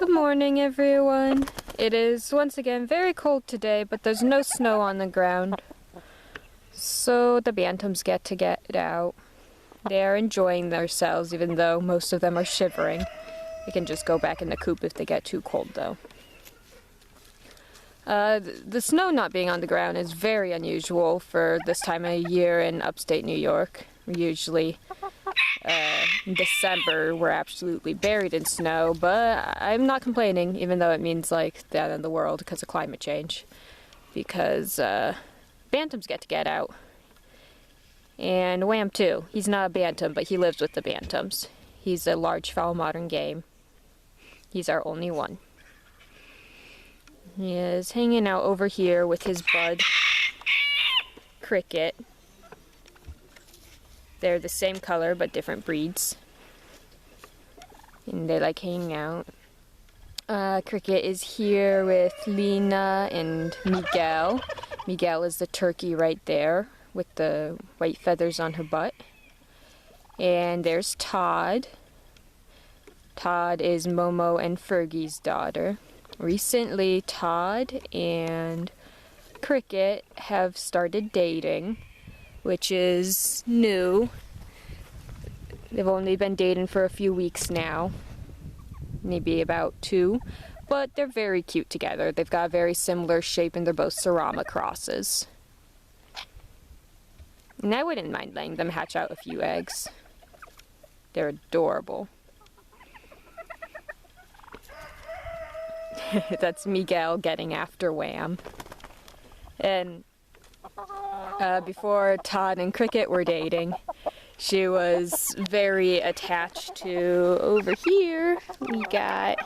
Good morning, everyone. It is once again very cold today, but there's no snow on the ground. So the bantams get to get out. They are enjoying themselves, even though most of them are shivering. They can just go back in the coop if they get too cold, though. The snow not being on the ground is very unusual for this time of year in upstate New York. Usually in December we're absolutely buried in snow, but I'm not complaining, even though it means like the end of the world because of climate change. Because bantams get to get out. And Wham too. He's not a bantam, but he lives with the bantams. He's a large fowl modern game. He's our only one. He is hanging out over here with his bud, Cricket. They're the same color, but different breeds. And they like hanging out. Cricket is here with Lena and Miguel. Miguel is the turkey right there with the white feathers on her butt. And there's Todd. Todd is Momo and Fergie's daughter. Recently, Todd and Cricket have started dating, which is new. They've only been dating for a few weeks now, maybe about 2, but they're very cute together. They've got a very similar shape and they're both Serama crosses. And I wouldn't mind letting them hatch out a few eggs. They're adorable. That's Miguel getting after Wham. And before Todd and Cricket were dating, she was very attached to, over here, we got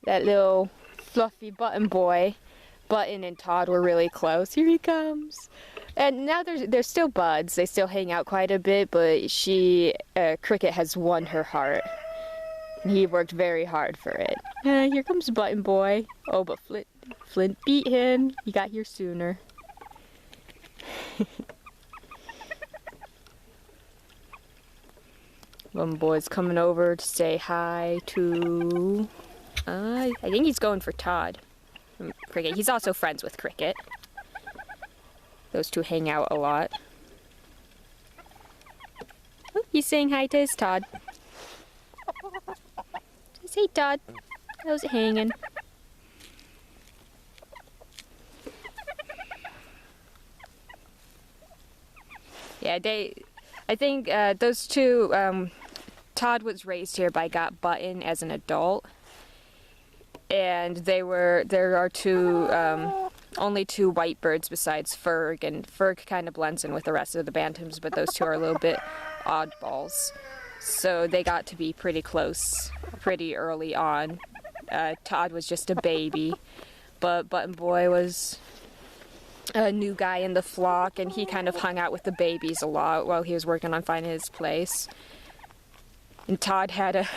that little fluffy Button boy. Button and Todd were really close. Here he comes. And now they're still buds. They still hang out quite a bit, but Cricket has won her heart. He worked very hard for it. Here comes Button Boy. Oh, but Flint beat him. He got here sooner. Button Boy's coming over to say hi to... I think he's going for Todd. Cricket. He's also friends with Cricket. Those two hang out a lot. Oh, he's saying hi to his Todd. Hey Todd, how's it hanging? Yeah, I think those two, Todd was raised here by Got Button as an adult. And there are only 2 white birds besides Ferg, and Ferg kind of blends in with the rest of the bantams, but those 2 are a little bit oddballs. So they got to be pretty close pretty early on. Todd was just a baby, but Button Boy was a new guy in the flock, and he kind of hung out with the babies a lot while he was working on finding his place. And Todd had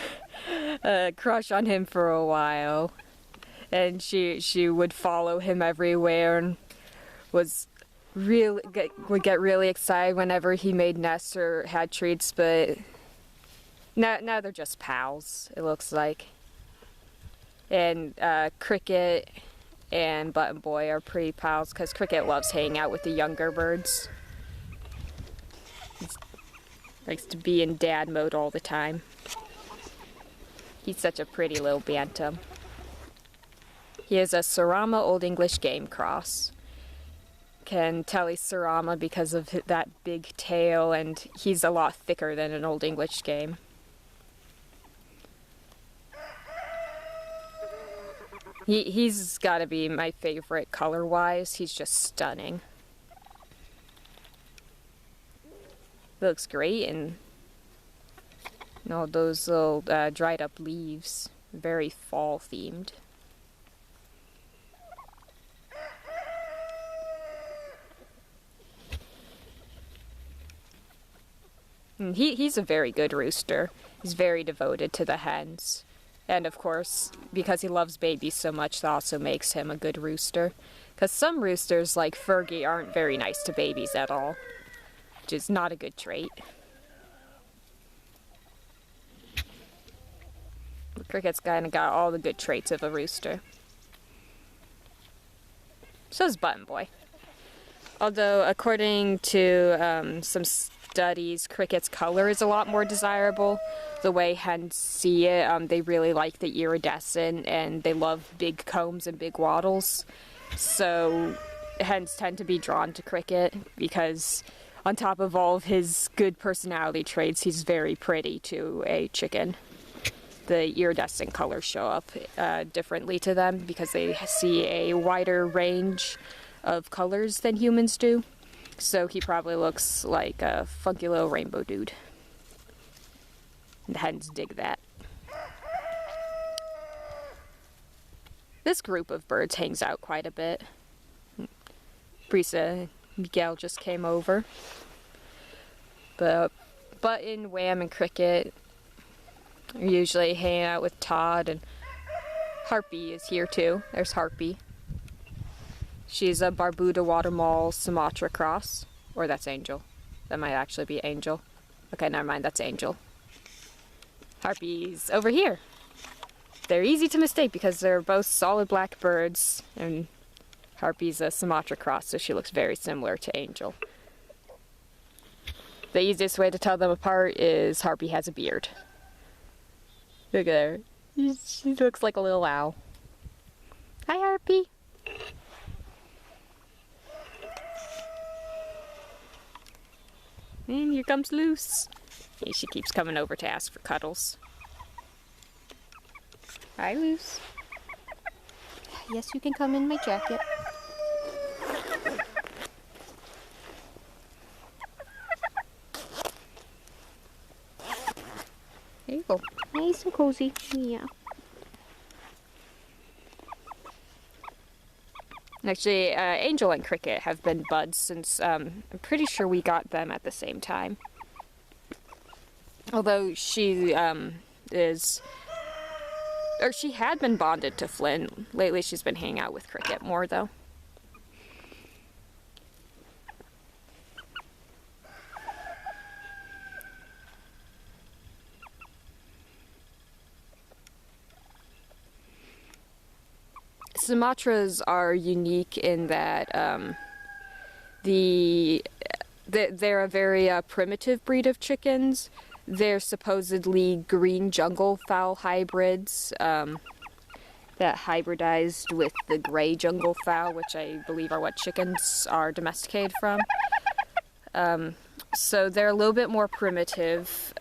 a crush on him for a while, and she would follow him everywhere and would get really excited whenever he made nests or had treats, but now they're just pals, it looks like. And Cricket and Button Boy are pretty pals because Cricket loves hanging out with the younger birds. He likes to be in dad mode all the time. He's such a pretty little bantam. He is a Serama Old English game cross. Can tell he's Serama because of that big tail, and he's a lot thicker than an Old English game. He's got to be my favorite color-wise. He's just stunning. Looks great, and all those little dried up leaves. Very fall-themed. And he's a very good rooster. He's very devoted to the hens. And of course, because he loves babies so much, that also makes him a good rooster. Because some roosters, like Fergie, aren't very nice to babies at all, which is not a good trait. Cricket's kind of got all the good traits of a rooster. So's Button Boy. Although, according to some studies, Cricket's color is a lot more desirable. The way hens see it, they really like the iridescent, and they love big combs and big wattles. So hens tend to be drawn to Cricket because, on top of all of his good personality traits, he's very pretty to a chicken. The iridescent colors show up differently to them because they see a wider range of colors than humans do. So he probably looks like a funky little rainbow dude. The hens dig that. This group of birds hangs out quite a bit. Brisa and Miguel just came over. But Button, Wham, and Cricket are usually hanging out with Todd, and Harpy is here too. There's Harpy. She's a Barbuda Watermall Sumatra cross. Or that's Angel. That might actually be Angel. Okay, never mind, that's Angel. Harpy's over here. They're easy to mistake because they're both solid black birds, and Harpy's a Sumatra cross, so she looks very similar to Angel. The easiest way to tell them apart is Harpy has a beard. Look at her. She looks like a little owl. Hi, Harpy. And here comes Luce. Yeah, she keeps coming over to ask for cuddles. Hi, Luce. Yes, you can come in my jacket. There you go. Nice and cozy. Yeah. Actually, Angel and Cricket have been buds since, I'm pretty sure we got them at the same time. Although she, she had been bonded to Flynn. Lately she's been hanging out with Cricket more, though. Sumatras are unique in that they're a very primitive breed of chickens. They're supposedly green jungle fowl hybrids that hybridized with the gray jungle fowl, which I believe are what chickens are domesticated from. So they're a little bit more primitive.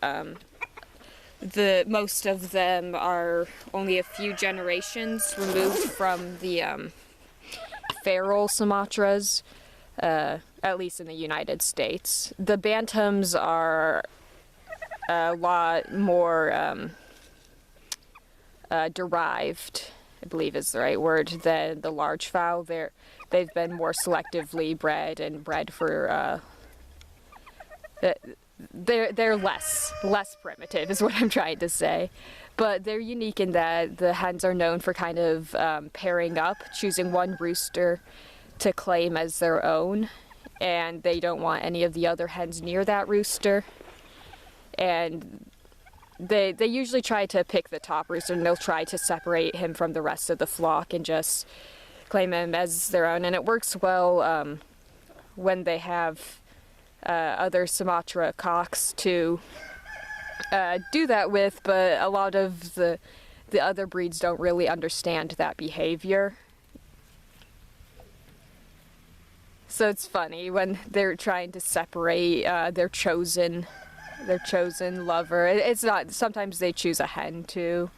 Most of them are only a few generations removed from the feral Sumatras, at least in the United States. The Bantams are a lot more derived, I believe is the right word, than the large fowl. They've been more selectively bred and bred for they're less primitive is what I'm trying to say. But they're unique in that the hens are known for kind of pairing up, choosing one rooster to claim as their own, and they don't want any of the other hens near that rooster. And they usually try to pick the top rooster, and they'll try to separate him from the rest of the flock and just claim him as their own. And it works well when they have other Sumatra cocks to do that with, but a lot of the other breeds don't really understand that behavior. So it's funny when they're trying to separate their chosen lover. It's not, sometimes they choose a hen too.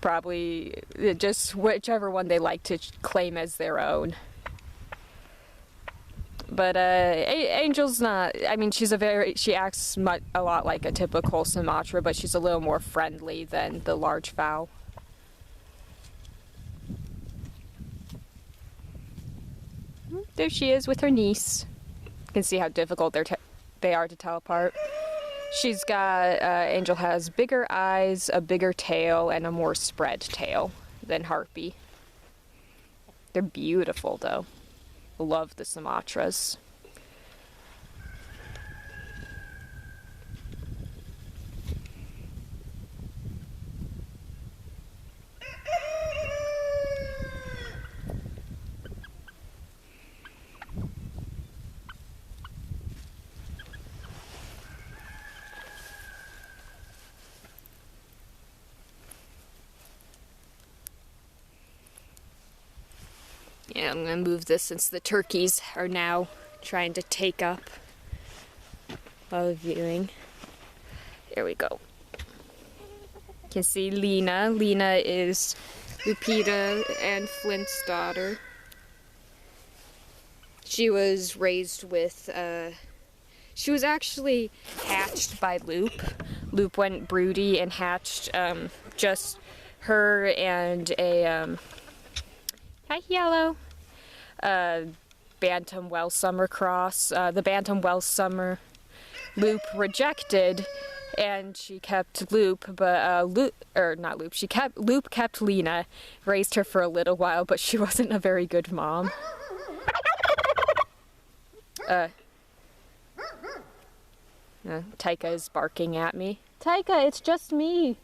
Probably just whichever one they like to claim as their own. But Angel's not, I mean, she acts a lot like a typical Sumatra, but she's a little more friendly than the large fowl. There she is with her niece. You can see how difficult they are to tell apart. She's got, Angel has bigger eyes, a bigger tail, and a more spread tail than Harpy. They're beautiful, though. Love the Sumatras. I'm gonna move this since the turkeys are now trying to take up while the viewing. There we go. You can see Lena. Lena is Lupita and Flint's daughter. She was raised with, she was actually hatched by Loop. Loop went broody and hatched just her and a, hi Yellow, Bantam Well Summer cross. The Bantam Well Summer Loop rejected, and she kept Loop, but Loop kept Lena, raised her for a little while, but she wasn't a very good mom. Taika is barking at me. Taika, it's just me.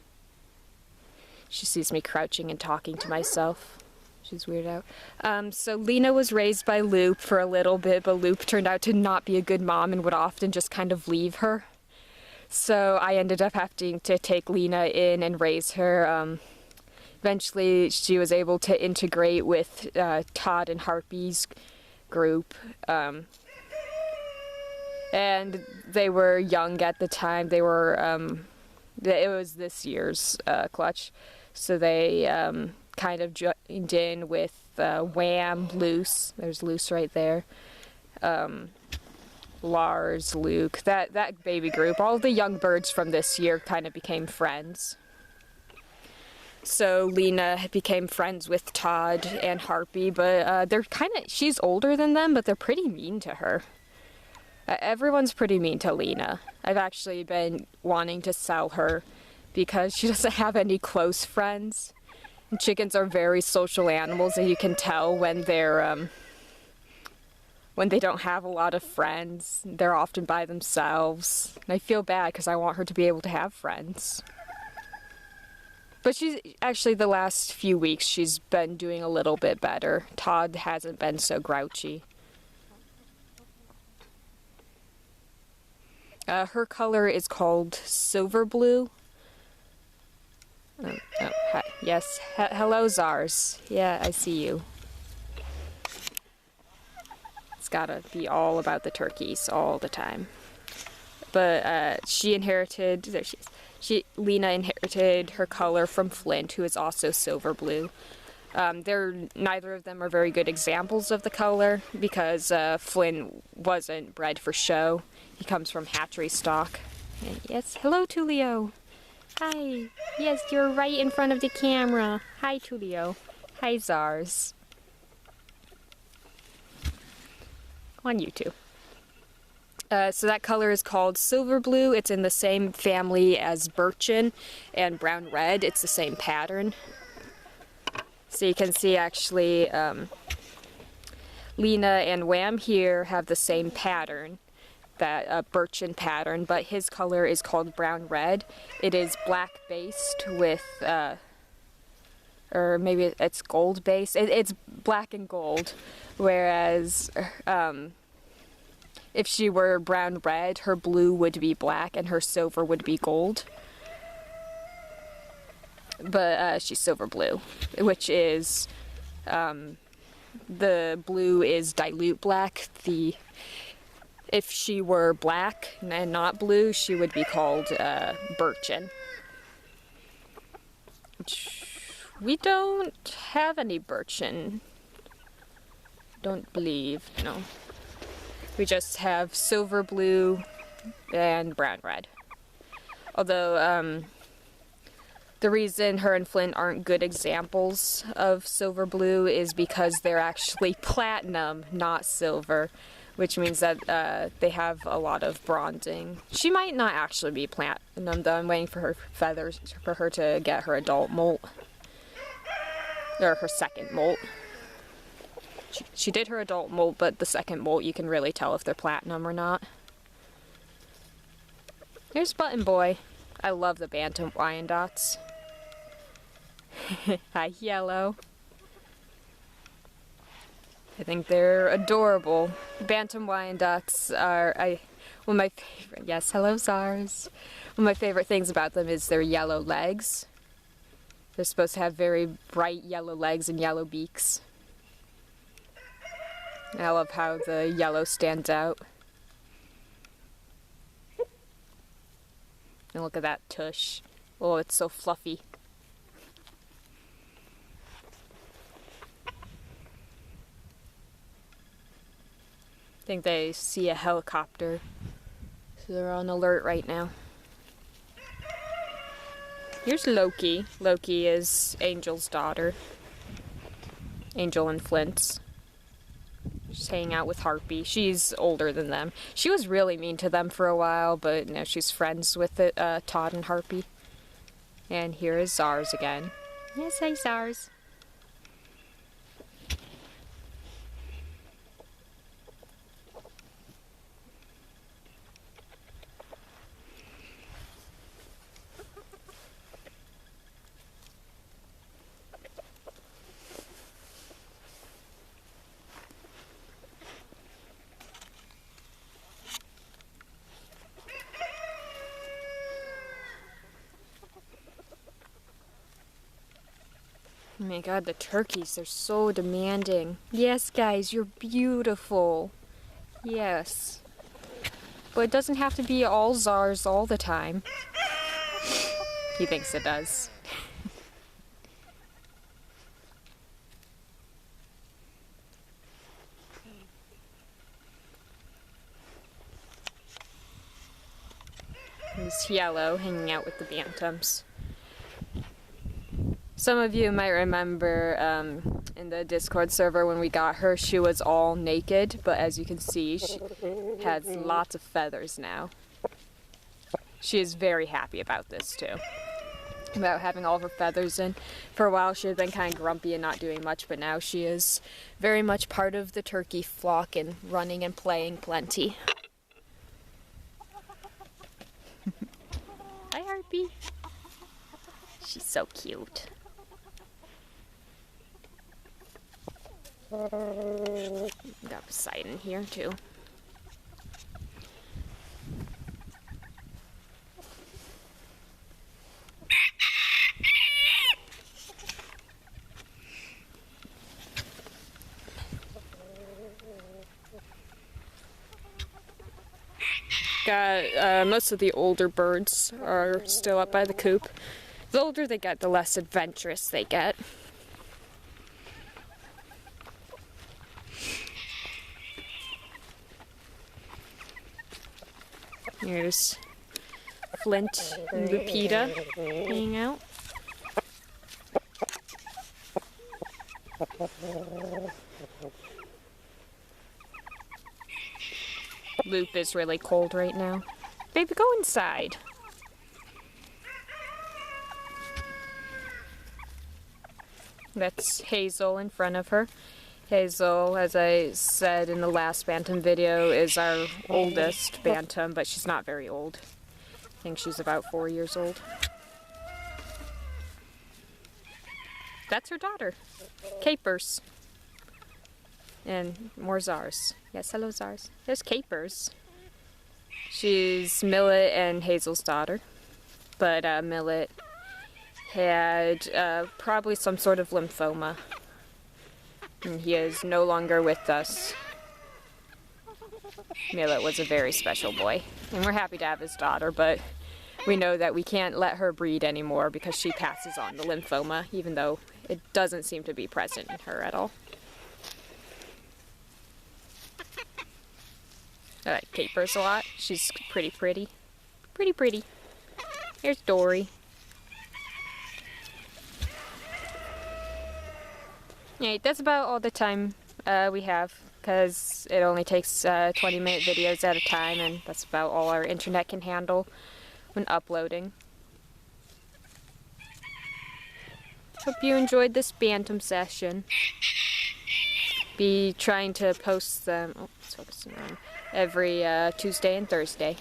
She sees me crouching and talking to myself. She's weirded out. So Lena was raised by Loop for a little bit, but Loop turned out to not be a good mom and would often just kind of leave her. So I ended up having to take Lena in and raise her. Eventually she was able to integrate with Todd and Harpy's group. And they were young at the time. They were, it was this year's clutch. So they kind of joined in with Wham, Loose. There's Loose right there. Lars, Luke, that baby group. All the young birds from this year kind of became friends. So Lena became friends with Todd and Harpy, but she's older than them, but they're pretty mean to her. Everyone's pretty mean to Lena. I've actually been wanting to sell her because she doesn't have any close friends. And chickens are very social animals, and you can tell when they're when they don't have a lot of friends. They're often by themselves. And I feel bad because I want her to be able to have friends. But she's actually, the last few weeks, she's been doing a little bit better. Todd hasn't been so grouchy. Her color is called Silver Blue. Hi. Yes. Hello, Zars. Yeah, I see you. It's gotta be all about the turkeys all the time. But she inherited. There she is. Lena inherited her color from Flint, who is also silver blue. Neither of them are very good examples of the color because Flint wasn't bred for show. He comes from hatchery stock. And yes, hello, Tulio. Hi. Yes, you're right in front of the camera. Hi, Tulio. Hi, Zars. On YouTube. So that color is called silver blue. It's in the same family as birchen and brown red. It's the same pattern. So you can see actually Lena and Wham here have the same pattern, that birchen pattern, but his color is called brown red. It is black based with, or maybe it's gold based. It's black and gold, whereas if she were brown red, her blue would be black and her silver would be gold. But she's silver blue, which is, the blue is dilute black. If she were black and not blue, she would be called birchen. We don't have any birchen. Don't believe, no. We just have silver blue and brown red. Although, the reason her and Flint aren't good examples of silver blue is because they're actually platinum, not silver, which means that they have a lot of bronzing. She might not actually be platinum, though. I'm waiting for her feathers, for her to get her adult molt. Or her second molt. She did her adult molt, but the second molt you can really tell if they're platinum or not. Here's Button Boy. I love the Bantam Wyandottes. Hi, Yellow. I think they're adorable. Bantam Wyandottes are one of my favorite. Yes, hello, Zars. One of my favorite things about them is their yellow legs. They're supposed to have very bright yellow legs and yellow beaks. I love how the yellow stands out. And look at that tush. Oh, it's so fluffy. I think they see a helicopter, so they're on alert right now. Here's Loki. Loki is Angel's daughter. Angel and Flint's. She's hanging out with Harpy. She's older than them. She was really mean to them for a while, but now she's friends with Todd and Harpy. And here is Zars again. Yes, hey Zars. Oh my god, the turkeys, they're so demanding. Yes, guys, you're beautiful. Yes. But it doesn't have to be all Zars all the time. He thinks it does. He's yellow, hanging out with the bantams. Some of you might remember in the Discord server when we got her, she was all naked, but as you can see, she has lots of feathers now. She is very happy about this too, about having all of her feathers in. For a while she had been kind of grumpy and not doing much, but now she is very much part of the turkey flock and running and playing plenty. Hi Harpy. She's so cute. Got Poseidon here too. Got most of the older birds are still up by the coop. The older they get, the less adventurous they get. Here's Flint and Lupita hanging out. Loop is really cold right now. Baby, go inside. That's Hazel in front of her. Hazel, as I said in the last Bantam video, is our oldest Bantam, but she's not very old. I think she's about 4 years old. That's her daughter, Capers. And more Zars. Yes, hello Zars. There's Capers. She's Millet and Hazel's daughter. But Millet had probably some sort of lymphoma. And he is no longer with us. Millet was a very special boy. And we're happy to have his daughter, but we know that we can't let her breed anymore because she passes on the lymphoma, even though it doesn't seem to be present in her at all. I like Capers a lot. She's pretty. Pretty. Here's Dory. Yeah, that's about all the time we have, because it only takes 20-minute videos at a time, and that's about all our internet can handle when uploading. Hope you enjoyed this Bantam session. Be trying to post them, oh, it's focusing on, every Tuesday and Thursday.